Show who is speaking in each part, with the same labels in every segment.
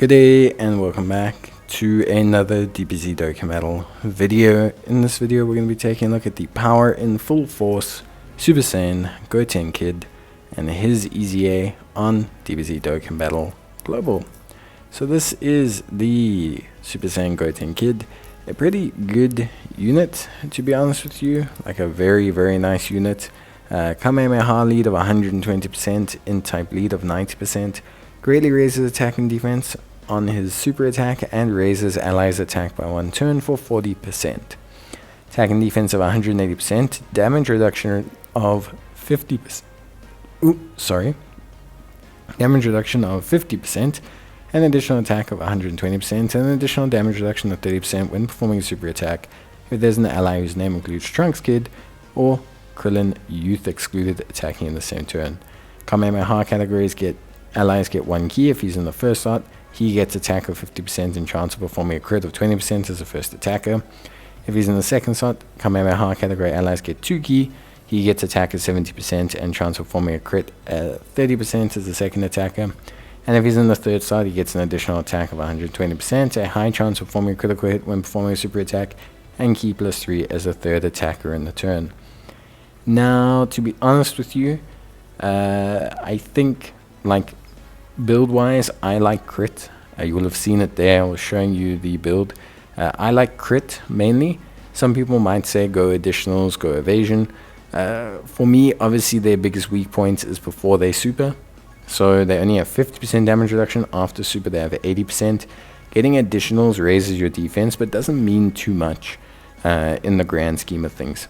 Speaker 1: Good day and welcome back to another DBZ Dokkan video. In this video we're going to be taking a look at the Power in Full Force Super Saiyan Goten Kid and his EZA on DBZ Dokkan Global. So this is the Super Saiyan Goten Kid, a pretty good unit to be honest with you, like a very nice unit. Kamehameha lead of 120%, in type lead of 90%, greatly raises attack and defense on his super attack and raises allies attack by 1 turn for 40%. Attack and defense of 180%, damage reduction of 50%. Damage reduction of 50%, an additional attack of 120%, and an additional damage reduction of 30% when performing a super attack if there's an ally whose name includes Trunks Kid or Krillin Youth excluded attacking in the same turn. Kamehameha categories allies get 1 key if he's in the first slot. He gets attack of 50% and chance of performing a crit of 20% as a first attacker. If he's in the second slot, Kamehameha category allies get 2 key. He gets attack of 70% and chance of performing a crit 30% as a second attacker. And if he's in the third slot, he gets an additional attack of 120%, a high chance of performing a critical hit when performing a super attack, and key +3 as a third attacker in the turn. Now, to be honest with you, I think, like, build-wise, I like crit. You will have seen it there. I was showing you the build. I like crit mainly. Some people might say go additionals, go evasion. For me, obviously, their biggest weak point is before they super. So they only have 50% damage reduction. After super, they have 80%. Getting additionals raises your defense, but doesn't mean too much in the grand scheme of things.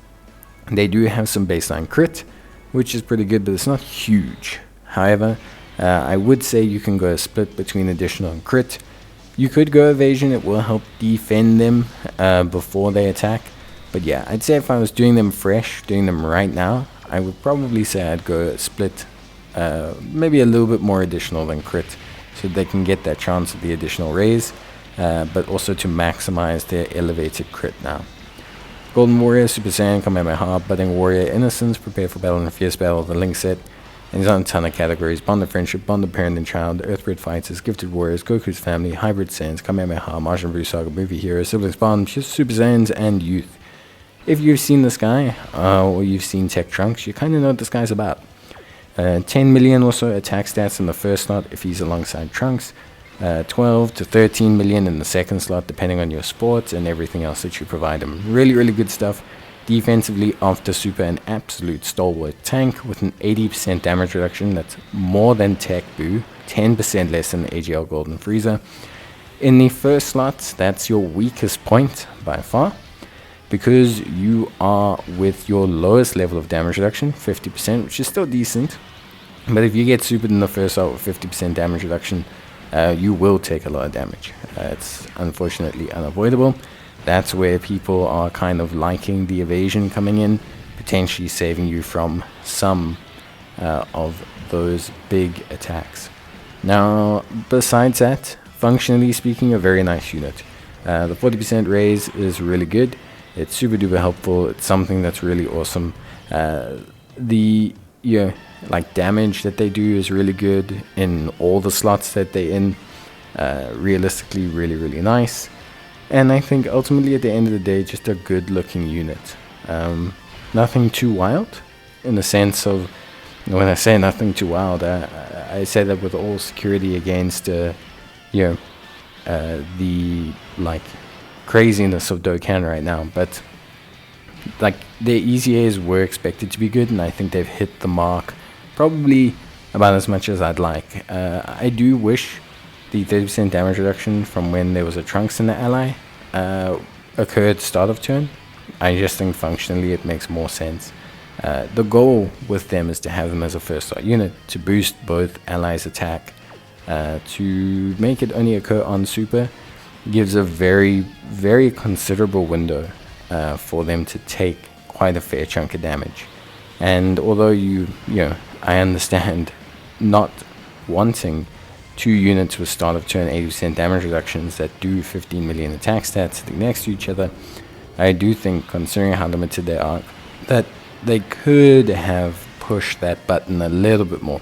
Speaker 1: They do have some baseline crit, which is pretty good, but it's not huge. However, I would say you can go a split between additional and crit. You could go evasion, it will help defend them before they attack. But yeah, I'd say if I was doing them fresh, doing them right now, I would probably say I'd go a split, maybe a little bit more additional than crit, so they can get that chance of the additional raise, but also to maximize their elevated crit now. Golden Warrior, Super Saiyan, Kamehameha, Budding Warrior, Innocence, Prepare for Battle and Fierce Battle, the Link set. And he's on a ton of categories: Bond of Friendship, Bond of Parent and Child, Earthbred Fighters, Gifted Warriors, Goku's Family, Hybrid Saiyans, Kamehameha, Majin Buu Saga, Movie Hero, Siblings Bond, Super Saiyans, and Youth. If you've seen this guy, or you've seen Tech Trunks, you kind of know what this guy's about. 10 million or so attack stats in the first slot if he's alongside Trunks, 12 to 13 million in the second slot depending on your sports and everything else that you provide him. Really good stuff. Defensively, after super, an absolute stalwart tank with an 80% damage reduction. That's more than Tech Buu, 10% less than the AGL Golden Frieza. In the first slot, that's your weakest point by far, because you are with your lowest level of damage reduction, 50%, which is still decent. But if you get supered in the first slot with 50% damage reduction, you will take a lot of damage. It's unfortunately unavoidable. That's where people are kind of liking the evasion coming in, potentially saving you from some of those big attacks. Now, besides that, functionally speaking, a very nice unit. The 40% raise is really good. It's super duper helpful. It's something that's really awesome. The damage that they do is really good in all the slots that they're in. Realistically, really nice. And I think ultimately at the end of the day, just a good looking unit. Nothing too wild in the sense of, when I say nothing too wild, I say that with all security against the craziness of Dokkan right now. But like, their EZAs were expected to be good, and I think they've hit the mark probably about as much as I'd like. I do wish the 30% damage reduction from when there was a Trunks in the ally occurred start of turn. I just think functionally it makes more sense. The goal with them is to have them as a first slot unit to boost both allies' attack. To make it only occur on super gives a very considerable window for them to take quite a fair chunk of damage. And although I understand not wanting 2 units with start of turn 80% damage reductions that do 15 million attack stats sitting next to each other, I do think, considering how limited they are, that they could have pushed that button a little bit more.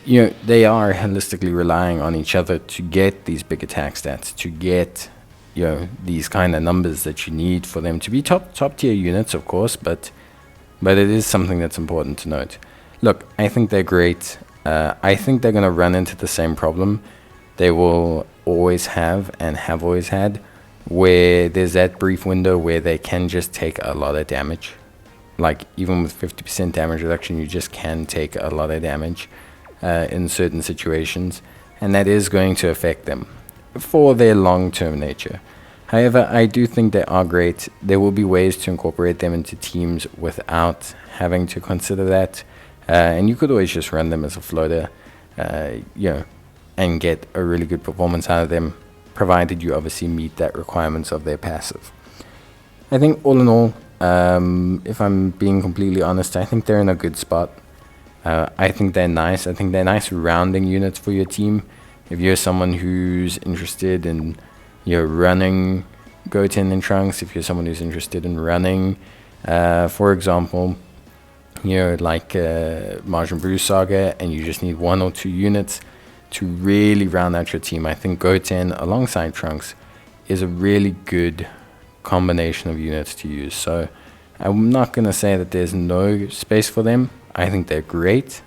Speaker 1: they are holistically relying on each other to get these big attack stats, to get, these kind of numbers that you need for them to be top tier units, of course, but it is something that's important to note. Look, I think they're great. I think they're going to run into the same problem they will always have and have always had, where there's that brief window where they can just take a lot of damage. Like, even with 50% damage reduction, you just can take a lot of damage in certain situations, and that is going to affect them for their long-term nature. However, I do think they are great. There will be ways to incorporate them into teams without having to consider that, and you could always just run them as a floater, and get a really good performance out of them, provided you obviously meet that requirements of their passive. I think all in all, if I'm being completely honest, I think they're in a good spot. I think they're nice. I think they're nice rounding units for your team. If you're someone who's interested in running Goten and Trunks, if you're someone who's interested in running, for example, like Majin Buu Saga, and you just need 1 or 2 units to really round out your team, I think Goten alongside Trunks is a really good combination of units to use. So I'm not going to say that there's no space for them. I think they're great,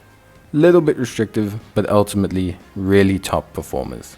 Speaker 1: little bit restrictive, but ultimately really top performers.